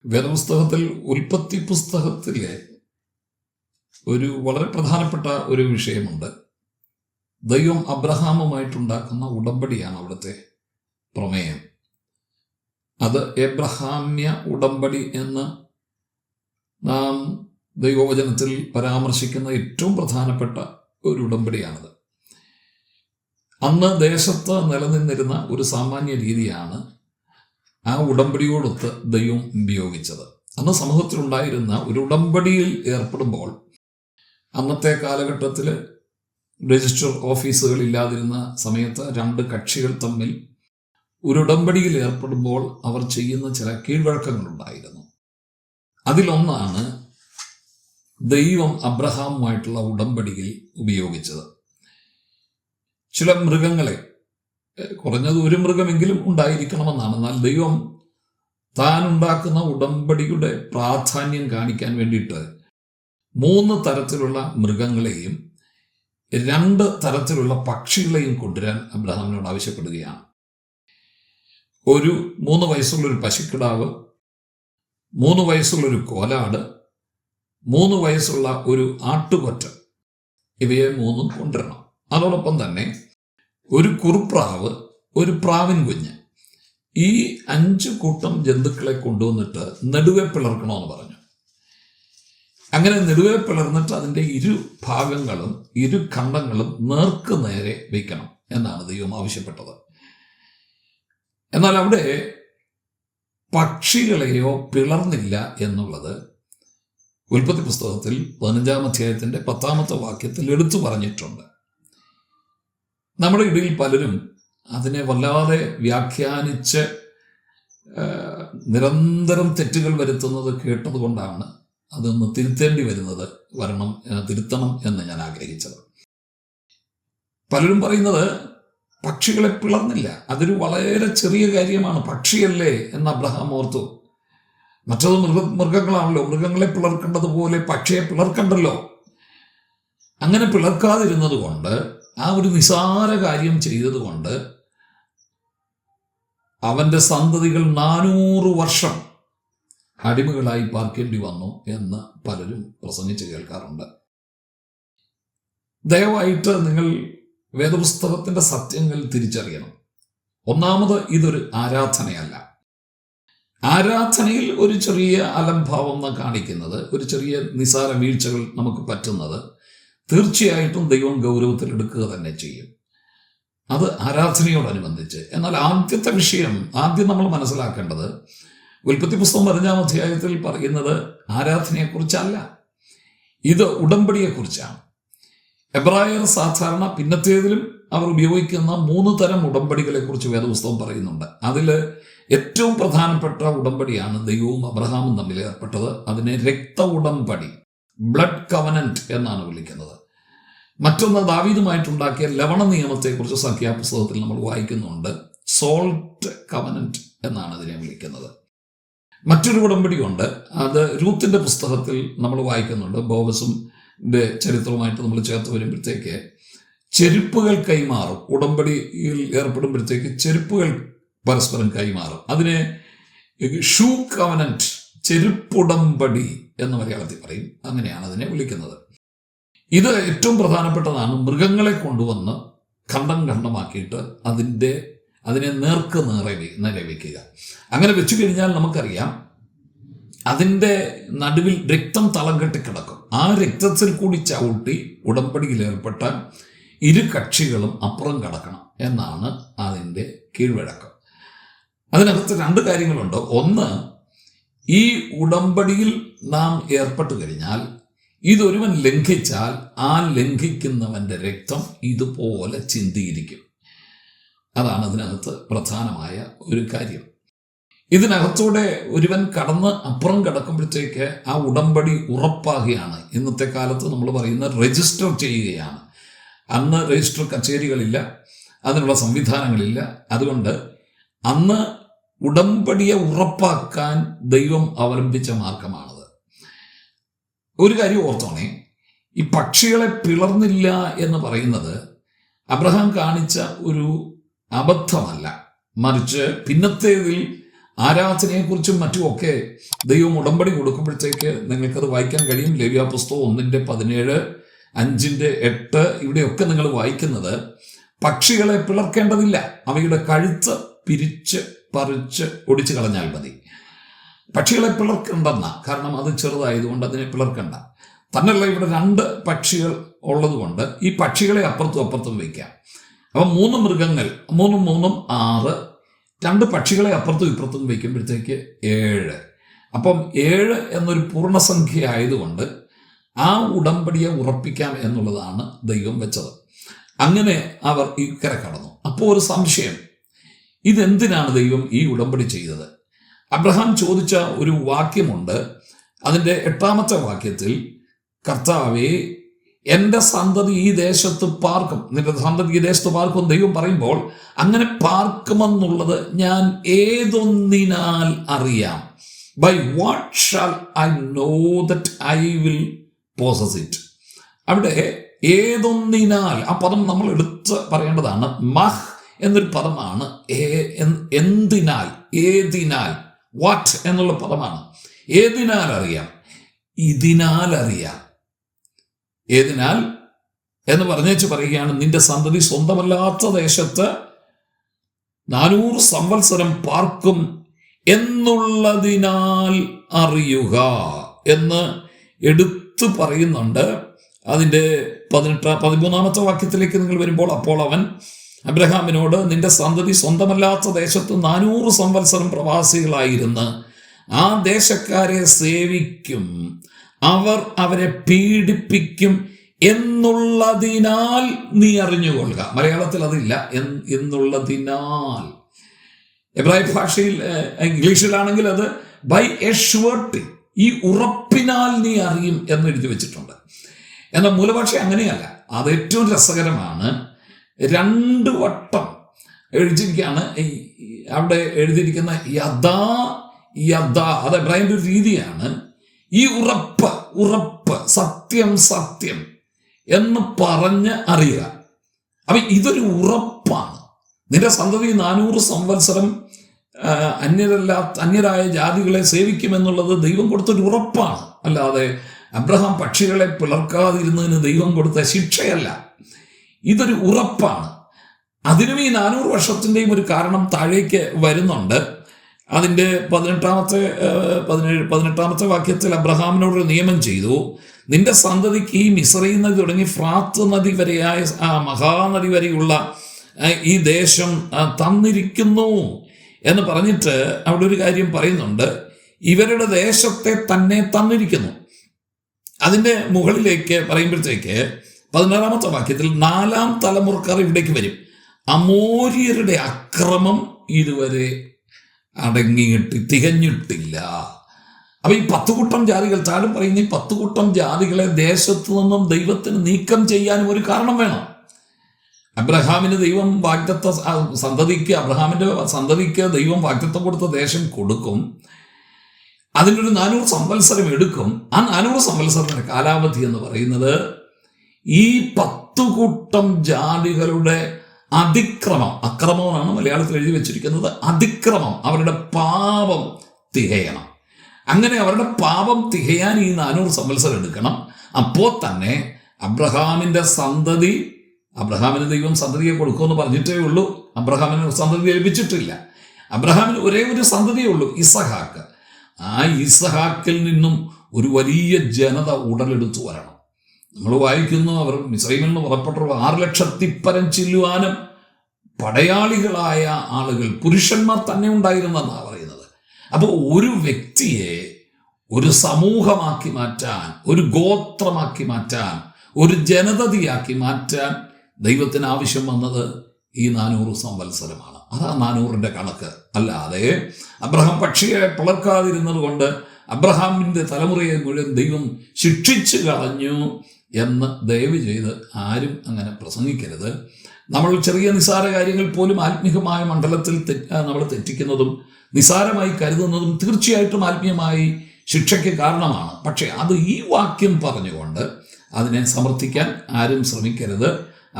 വേദപുസ്തകത്തിൽ ഉൽപ്പത്തി പുസ്തകത്തിലെ ഒരു വളരെ പ്രധാനപ്പെട്ട ഒരു വിഷയമുണ്ട്. ദൈവം അബ്രഹാമുമായിട്ടുണ്ടാക്കുന്ന ഉടമ്പടിയാണ് അവിടുത്തെ പ്രമേയം. അത് എബ്രഹാമ്യ ഉടമ്പടി എന്ന് നാം ദൈവവചനത്തിൽ പരാമർശിക്കുന്ന ഏറ്റവും പ്രധാനപ്പെട്ട ഒരു ഉടമ്പടിയാണത്. അന്ന് ദേശത്ത് നിലനിന്നിരുന്ന ഒരു സാമാന്യ രീതിയാണ് ആ ഉടമ്പടിയോടൊത്ത് ദൈവം ഉപയോഗിച്ചത്. അന്ന് സമൂഹത്തിലുണ്ടായിരുന്ന ഒരു ഉടമ്പടിയിൽ ഏർപ്പെടുമ്പോൾ അന്നത്തെ കാലഘട്ടത്തിൽ രജിസ്റ്റർ ഓഫീസുകൾ ഇല്ലാതിരുന്ന സമയത്ത് രണ്ട് കക്ഷികൾ തമ്മിൽ ഒരു ഉടമ്പടിയിൽ ഏർപ്പെടുമ്പോൾ അവർ ചെയ്യുന്ന ചില കീഴ്വഴക്കങ്ങളുണ്ടായിരുന്നു. അതിലൊന്നാണ് ദൈവം അബ്രഹാമുമായിട്ടുള്ള ഉടമ്പടിയിൽ ഉപയോഗിച്ചത്. ചില മൃഗങ്ങളെ, കുറഞ്ഞത് ഒരു മൃഗമെങ്കിലും ഉണ്ടായിരിക്കണമെന്നാണ്. എന്നാൽ ദൈവം താൻ ഉണ്ടാക്കുന്ന ഉടമ്പടിയുടെ പ്രാധാന്യം കാണിക്കാൻ വേണ്ടിയിട്ട് 3 തരത്തിലുള്ള മൃഗങ്ങളെയും 2 തരത്തിലുള്ള പക്ഷികളെയും കൊണ്ടുവരാൻ അബ്രഹാമിനോട് ആവശ്യപ്പെടുകയാണ്. ഒരു 3 വയസ്സുള്ളൊരു പശുക്കിടാവ്, 3 വയസ്സുള്ളൊരു കോലാട്, 3 വയസ്സുള്ള ഒരു ആട്ടുകൊറ്റ, ഇവയെ 3 കൊണ്ടുവരണം. അതോടൊപ്പം തന്നെ ഒരു കുറുപ്രാവ്, ഒരു പ്രാവിൻ കുഞ്ഞ്, ഈ 5 കൂട്ടം ജന്തുക്കളെ കൊണ്ടുവന്നിട്ട് നെടുവെ പിളർക്കണമെന്ന് പറഞ്ഞു. അങ്ങനെ നെടുവെ പിളർന്നിട്ട് അതിൻ്റെ 2 ഭാഗങ്ങളും 2 ഖണ്ഡങ്ങളും നേർക്ക് നേരെ വയ്ക്കണം എന്നാണ് ദൈവം ആവശ്യപ്പെട്ടത്. എന്നാൽ അവിടെ പക്ഷികളെയോ പിളർന്നില്ല എന്നുള്ളത് ഉൽപ്പത്തി പുസ്തകത്തിൽ 15-ാം അധ്യായത്തിൻ്റെ 10-ാമത്തെ വാക്യത്തിൽ എടുത്തു പറഞ്ഞിട്ടുണ്ട്. നമ്മുടെ ഇടയിൽ പലരും അതിനെ വല്ലാതെ വ്യാഖ്യാനിച്ച് നിരന്തരം തെറ്റുകൾ വരുത്തുന്നത് കേട്ടതുകൊണ്ടാണ് അതൊന്ന് തിരുത്തണം എന്ന് ഞാൻ ആഗ്രഹിച്ചത്. പലരും പറയുന്നത് പക്ഷികളെ പിളർന്നില്ല, അതൊരു വളരെ ചെറിയ കാര്യമാണ്, പക്ഷിയല്ലേ എന്ന് അബ്രഹാം ഓർത്തു. മറ്റത് മൃഗങ്ങളാണല്ലോ, മൃഗങ്ങളെ പിളർക്കേണ്ടതുപോലെ പക്ഷിയെ പിളർക്കണ്ടല്ലോ. അങ്ങനെ പിളർക്കാതിരുന്നത് കൊണ്ട്, ആ ഒരു നിസാര കാര്യം ചെയ്തതുകൊണ്ട് അവൻ്റെ സന്തതികൾ 400 വർഷം അടിമകളായി പാർക്കേണ്ടി വന്നു എന്ന് പലരും പ്രസംഗിച്ച് കേൾക്കാറുണ്ട്. ദയവായിട്ട് നിങ്ങൾ വേദപുസ്തകത്തിൻ്റെ സത്യങ്ങൾ തിരിച്ചറിയണം. ഒന്നാമത്, ഇതൊരു ആരാധനയല്ല. ആരാധനയിൽ ഒരു ചെറിയ അലംഭാവം കാണിക്കുന്നത്, ഒരു ചെറിയ നിസാര വീഴ്ചകൾ നമുക്ക് പറ്റുന്നത് തീർച്ചയായിട്ടും ദൈവം ഗൗരവത്തിൽ എടുക്കുക തന്നെ ചെയ്യും. അത് ആരാധനയോടനുബന്ധിച്ച്. എന്നാൽ ആദ്യത്തെ വിഷയം ആദ്യം നമ്മൾ മനസ്സിലാക്കേണ്ടത്, ഉൽപ്പത്തി പുസ്തകം 15-ാം അധ്യായത്തിൽ പറയുന്നത് ആരാധനയെക്കുറിച്ചല്ല, ഇത് ഉടമ്പടിയെക്കുറിച്ചാണ്. എബ്രായർ സാധാരണ പിന്നത്തേതിലും അവർ ഉപയോഗിക്കുന്ന 3 തരം ഉടമ്പടികളെ കുറിച്ച് വേദപുസ്തകം പറയുന്നുണ്ട്. അതിൽ ഏറ്റവും പ്രധാനപ്പെട്ട ഉടമ്പടിയാണ് ദൈവവും അബ്രഹാമും തമ്മിൽ ഏർപ്പെട്ടത്. അതിനെ രക്ത ഉടമ്പടി, ബ്ലഡ് കവനന്റ് എന്നാണ് വിളിക്കുന്നത്. മറ്റൊന്ന്, ദാവീദുമായിട്ടുണ്ടാക്കിയ ലവണ നിയമത്തെക്കുറിച്ച് സംഖ്യാപുസ്തകത്തിൽ നമ്മൾ വായിക്കുന്നുണ്ട്. സോൾട്ട് കവനന്റ് എന്നാണ് അതിനെ വിളിക്കുന്നത്. മറ്റൊരു ഉടമ്പടിയുണ്ട്, അത് രൂത്തിന്റെ പുസ്തകത്തിൽ നമ്മൾ വായിക്കുന്നുണ്ട്. ബോവസും ചരിത്രവുമായിട്ട് നമ്മൾ ചേർത്ത് വരുമ്പോഴത്തേക്ക് ചെരുപ്പുകൾ കൈമാറും. ഉടമ്പടിയിൽ ഏർപ്പെടുമ്പോഴത്തേക്ക് ചെരുപ്പുകൾ പരസ്പരം കൈമാറും. അതിനെ ഷൂ കവനന്റ്, ചെരുപ്പുടമ്പടി എന്ന് മലയാളത്തിൽ പറയും. അങ്ങനെയാണ് അതിനെ വിളിക്കുന്നത്. ഇത് ഏറ്റവും പ്രധാനപ്പെട്ടതാണ്. മൃഗങ്ങളെ കൊണ്ടുവന്ന് ഖണ്ഡമാക്കിയിട്ട് അതിനെ നേർക്ക് നേരെ വയ്ക്കുക. അങ്ങനെ വെച്ചു കഴിഞ്ഞാൽ നമുക്കറിയാം, അതിൻ്റെ നടുവിൽ രക്തം തളം കെട്ടിക്കിടക്കും. ആ രക്തത്തിൽ കൂടി ചവിട്ടി ഉടമ്പടിയിൽ ഏർപ്പെട്ട 2 കക്ഷികളും അപ്പുറം കടക്കണം എന്നാണ് അതിൻ്റെ കീഴ്വഴക്കം. അതിനകത്ത് 2 കാര്യങ്ങളുണ്ട്. ഒന്ന്, ഈ ഉടമ്പടിയിൽ നാം ഏർപ്പെട്ടു കഴിഞ്ഞാൽ ഇതൊരുവൻ ലംഘിച്ചാൽ ആ ലംഘിക്കുന്നവൻ്റെ രക്തം ഇതുപോലെ ചിന്തിയിരിക്കും. അതാണ് അതിനകത്ത് പ്രധാനമായ ഒരു കാര്യം. ഇതിനകത്തൂടെ ഒരുവൻ അപ്പുറം കടക്കുമ്പോഴത്തേക്ക് ആ ഉടമ്പടി ഉറപ്പാകുകയാണ്. ഇന്നത്തെ കാലത്ത് നമ്മൾ പറയുന്ന രജിസ്റ്റർ ചെയ്യുകയാണ്. അന്ന് രജിസ്റ്റർ കച്ചേരികളില്ല, അതിനുള്ള സംവിധാനങ്ങളില്ല. അതുകൊണ്ട് അന്ന് ഉടമ്പടിയെ ഉറപ്പാക്കാൻ ദൈവം അവലംബിച്ച മാർഗമാണത്. ഒരു കാര്യം ഓർത്തോണേ, ഈ പക്ഷികളെ പിളർന്നില്ല എന്ന് പറയുന്നത് അബ്രഹാം കാണിച്ച ഒരു അബദ്ധമല്ല, മറിച്ച് പിന്നത്തേതിൽ ആരാധനയെക്കുറിച്ചും മറ്റുമൊക്കെ ദൈവം ഉടമ്പടി കൊടുക്കുമ്പോഴത്തേക്ക് നിങ്ങൾക്കത് വായിക്കാൻ കഴിയും. ലേവ്യാപുസ്തകം 1:17, 5:8 ഇവിടെയൊക്കെ നിങ്ങൾ വായിക്കുന്നത് പക്ഷികളെ പിളർക്കേണ്ടതില്ല, അവയുടെ കഴുത്ത് പിരിച്ച് പറിച്ച് ഒടിച്ചു കളഞ്ഞാൽ മതി. പക്ഷികളെ പിളർക്കണ്ടെന്ന, കാരണം അത് ചെറുതായതുകൊണ്ട് അതിനെ പിളർക്കണ്ട. തന്നെയല്ല, ഇവിടെ 2 പക്ഷികൾ ഉള്ളതുകൊണ്ട് ഈ പക്ഷികളെ അപ്പുറത്തും അപ്പുറത്തും വയ്ക്കാം. അപ്പം 3 മൃഗങ്ങൾ, 3 6, 2 പക്ഷികളെ അപ്പുറത്തും ഇപ്പുറത്തും വയ്ക്കുമ്പോഴത്തേക്ക് 7. അപ്പം 7 എന്നൊരു പൂർണ്ണസംഖ്യ ആയതുകൊണ്ട് ആ ഉടമ്പടിയെ ഉറപ്പിക്കാം എന്നുള്ളതാണ് ദൈവം വെച്ചത്. അങ്ങനെ അവർ ഈ കര കടന്നു. അപ്പോൾ ഒരു സംശയം, ഇതെന്തിനാണ് ദൈവം ഈ ഉടമ്പടി ചെയ്തത്? അബ്രഹാം ചോദിച്ച ഒരു വാക്യമുണ്ട്. അതിൻ്റെ 8ാമത്തെ വാക്യത്തിൽ, കർത്താവേ, എൻ്റെ സന്തതി ഈ ദേശത്ത് പാർക്കും, നിന്റെ സന്തതി ഈ ദേശത്ത് പാർക്കും ദൈവം പറയുമ്പോൾ, അങ്ങനെ പാർക്കുമെന്നുള്ളത് ഞാൻ ഏതൊന്നിനാൽ അറിയാം? By what shall I know that I will possess it. അവിടെ ഏതൊന്നിനാൽ, ആ പദം നമ്മൾ എടുത്ത് പറയേണ്ടതാണ്. മഹ് എന്നൊരു പദമാണ്. എന്തിനാൽ, ഏതിനാൽ, വാട്ട് എന്നുള്ള പദമാണ്. ഏതിനാൽ അറിയാം? ഇതിനാൽ അറിയാം. ഏതിനാൽ എന്ന് പറഞ്ഞേച്ച് പറയുകയാണ്, നിന്റെ സന്തതി സ്വന്തമല്ലാത്ത ദേശത്ത് 400 സംവത്സരം പാർക്കും എന്നുള്ളതിനാൽ അറിയുക എന്ന് എടുത്തു പറയുന്നുണ്ട്. അതിൻ്റെ 13ാമത്തെ വാക്യത്തിലേക്ക് നിങ്ങൾ വരുമ്പോൾ, അപ്പോൾ അവൻ അബ്രഹാമിനോട്, നിന്റെ സന്തതി സ്വന്തമല്ലാത്ത ദേശത്ത് 400 സംവത്സരം പ്രവാസികളായിരുന്ന് ആ ദേശക്കാരെ സേവിക്കും, അവർ അവരെ പീഡിപ്പിക്കും എന്നുള്ളതിനാൽ നീ അറിഞ്ഞുകൊള്ളുക. മലയാളത്തിൽ അതില്ല, എന്നുള്ളതിനാൽ. എബ്രായ ഭാഷയിൽ, ഇംഗ്ലീഷിലാണെങ്കിൽ അത് ബൈ എ ഷ്യൂർട്ടി, ഈ ഉറപ്പിനാൽ നീ അറിയും എന്ന് എഴുതി വെച്ചിട്ടുണ്ട്. എന്നാൽ മൂലഭാഷ അങ്ങനെയല്ല. അത് ഏറ്റവും രസകരമാണ്. 2 വട്ടം എഴുതിയിരിക്കുകയാണ് അവിടെ എഴുതിയിരിക്കുന്ന യഥാ യഥാ. അത് എബ്രാഹിമിന്റെ ഒരു രീതിയാണ്. ഈ ഉറപ്പ്, സത്യം സത്യം എന്ന് പറഞ്ഞ് അറിയുക. അപ്പൊ ഇതൊരു ഉറപ്പാണ്. നിന്റെ സന്തതി 400 സംവത്സരം അന്യരായ ജാതികളെ സേവിക്കുമെന്നുള്ളത് ദൈവം കൊടുത്തൊരു ഉറപ്പാണ്. അല്ലാതെ അബ്രഹാം പക്ഷികളെ പിളർക്കാതിരുന്നതിന് ദൈവം കൊടുത്ത ശിക്ഷയല്ല. ഇതൊരു ഉറപ്പാണ്. അതിനും ഈ 400 വർഷത്തിൻ്റെയും ഒരു കാരണം താഴേക്ക് വരുന്നുണ്ട്. അതിൻ്റെ 18ാമത്തെ വാക്യത്തിൽ അബ്രഹാമിനോടൊരു നിയമം ചെയ്തു. നിന്റെ സന്തതിക്ക് ഈ മിസ്രയീം നദി തുടങ്ങി ഫ്രാത്ത് നദി വരെയായ ആ മഹാനദി വരെയുള്ള ഈ ദേശം തന്നിരിക്കുന്നു എന്ന് പറഞ്ഞിട്ട് അവിടെ ഒരു കാര്യം പറയുന്നുണ്ട്. ഇവരുടെ ദേശത്തെ തന്നെ തന്നിരിക്കുന്നു. അതിൻ്റെ മുകളിലേക്ക് പറയുമ്പോഴത്തേക്ക് 16ാമത്തെ വാക്യത്തിൽ 4ാം തലമുറക്കാർ ഇവിടേക്ക് വരും. അമോര്യരുടെ അക്രമം ഇതുവരെ തികഞ്ഞിട്ടില്ല. അപ്പൊ ഈ 10 കൂട്ടം ജാതികൾ, താഴെ പറയുന്ന ഈ 10 കൂട്ടം ജാതികളെ ദേശത്തു നിന്നും ദൈവത്തിന് നീക്കം ചെയ്യാനും ഒരു കാരണം വേണം. അബ്രഹാമിന് ദൈവം അബ്രഹാമിന്റെ സന്തതിക്ക് ദൈവം വാഗ്ദത്തം കൊടുത്ത ദേശം കൊടുക്കും. അതിനൊരു 400 സംവത്സരം എടുക്കും. ആ 400 സംവത്സരത്തിന്റെ കാലാവധി എന്ന് പറയുന്നത് ഈ 10 കൂട്ടം ജാതികളുടെ അക്രമമാണ് മലയാളത്തിൽ എഴുതി വെച്ചിരിക്കുന്നത്. അതിക്രമം, അവരുടെ പാപം തികയണം. അങ്ങനെ അവരുടെ പാപം തികയാൻ ഈ 400 സംവത്സരം എടുക്കണം. അപ്പോൾ തന്നെ അബ്രഹാമിന്റെ സന്തതി, അബ്രഹാമിന് ദൈവം സന്തതിയെ കൊടുക്കുമെന്ന് പറഞ്ഞിട്ടേ ഉള്ളൂ. അബ്രഹാമിന് സന്തതി ലഭിച്ചിട്ടില്ല. അബ്രഹാമിന് ഒരേ ഒരു സന്തതിയേ ഉള്ളൂ, ഇസഹാക്ക്. ആ ഇസഹാക്കിൽ നിന്നും ഒരു വലിയ ജനത ഉടലെടുത്തു വരണം. നമ്മൾ വായിക്കുന്നു, അവർ മിസ്രയീമിൽ നിന്ന് പുറപ്പെട്ടു 6 ലക്ഷത്തിൽ പരം ചില്ലുവാനും പടയാളികളായ ആളുകൾ, പുരുഷന്മാർ തന്നെ ഉണ്ടായിരുന്നെന്നാണ് പറയുന്നത്. അപ്പോൾ ഒരു വ്യക്തിയെ ഒരു സമൂഹമാക്കി മാറ്റാൻ, ഒരു ഗോത്രമാക്കി മാറ്റാൻ, ഒരു ജനതയാക്കി മാറ്റാൻ ദൈവത്തിന് ആവശ്യം വന്നത് ഈ 400 സംവത്സരമാണ്. അതാ 400ന്റെ കണക്ക്. അല്ലാതെ അബ്രഹാം പക്ഷിയെ പിളർക്കാതിരുന്നത് കൊണ്ട് അബ്രഹാമിന്റെ തലമുറയെ മുഴുവൻ ദൈവം ശിക്ഷിച്ചു കളഞ്ഞു എന്ന് ദയവ് ചെയ്ത് ആരും അങ്ങനെ പ്രസംഗിക്കരുത്. നമ്മൾ ചെറിയ നിസ്സാര കാര്യങ്ങൾ പോലും ആത്മീയമായ മണ്ഡലത്തിൽ നമ്മൾ തെറ്റിക്കുന്നതും നിസ്സാരമായി കരുതുന്നതും തീർച്ചയായിട്ടും ആത്മീയമായി ശിക്ഷയ്ക്ക് കാരണമാണ്. പക്ഷേ അത് ഈ വാക്യം പറഞ്ഞുകൊണ്ട് അതിനെ സമർത്ഥിക്കാൻ ആരും ശ്രമിക്കരുത്.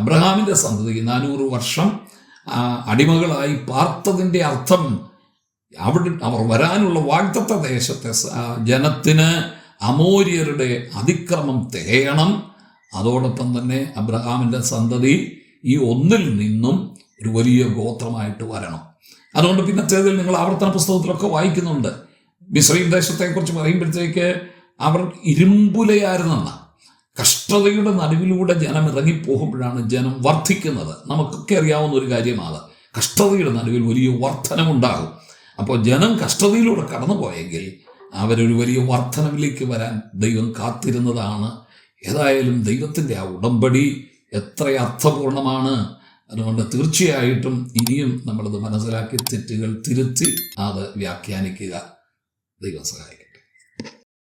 അബ്രഹാമിൻ്റെ സന്തതി 400 വർഷം അടിമകളായി പാർത്തതിൻ്റെ അർത്ഥം അവർ വരാനുള്ള വാഗ്ദത്ത ദേശത്തെ ജനത്തിന് അമോര്യരുടെ അതിക്രമം തികയണം. അതോടൊപ്പം തന്നെ അബ്രഹാമിൻ്റെ സന്തതി ഈ ഒന്നിൽ നിന്നും ഒരു വലിയ ഗോത്രമായിട്ട് വരണം. അതുകൊണ്ട് പിന്നത്തേതിൽ നിങ്ങൾ ആവർത്തന പുസ്തകത്തിലൊക്കെ വായിക്കുന്നുണ്ട്. മിസ്രയീം ദേശത്തെക്കുറിച്ച് പറയുമ്പോഴത്തേക്ക് അവർ ഇരുമ്പുലയായിരുന്നെന്ന കഷ്ടതയുടെ നടുവിലൂടെ ജനം ഇറങ്ങിപ്പോകുമ്പോഴാണ് ജനം വർദ്ധിക്കുന്നത്. നമുക്കൊക്കെ അറിയാവുന്ന ഒരു കാര്യമാണ്. കഷ്ടതയുടെ നടുവിൽ വലിയ വർധനമുണ്ടാകും. അപ്പോൾ ജനം കഷ്ടതയിലൂടെ കടന്നുപോയെങ്കിൽ അവരൊരു വലിയ വർധനവിലേക്ക് വരാൻ ദൈവം കാത്തിരുന്നതാണ്. ഏതായാലും ദൈവത്തിൻ്റെ ആ ഉടമ്പടി എത്ര അർത്ഥപൂർണമാണ്. അതുകൊണ്ട് തീർച്ചയായിട്ടും ഇനിയും നമ്മളത് മനസ്സിലാക്കി തെറ്റുകൾ തിരുത്തി അത് വ്യാഖ്യാനിക്കുക. ദൈവം സഹായിക്കും.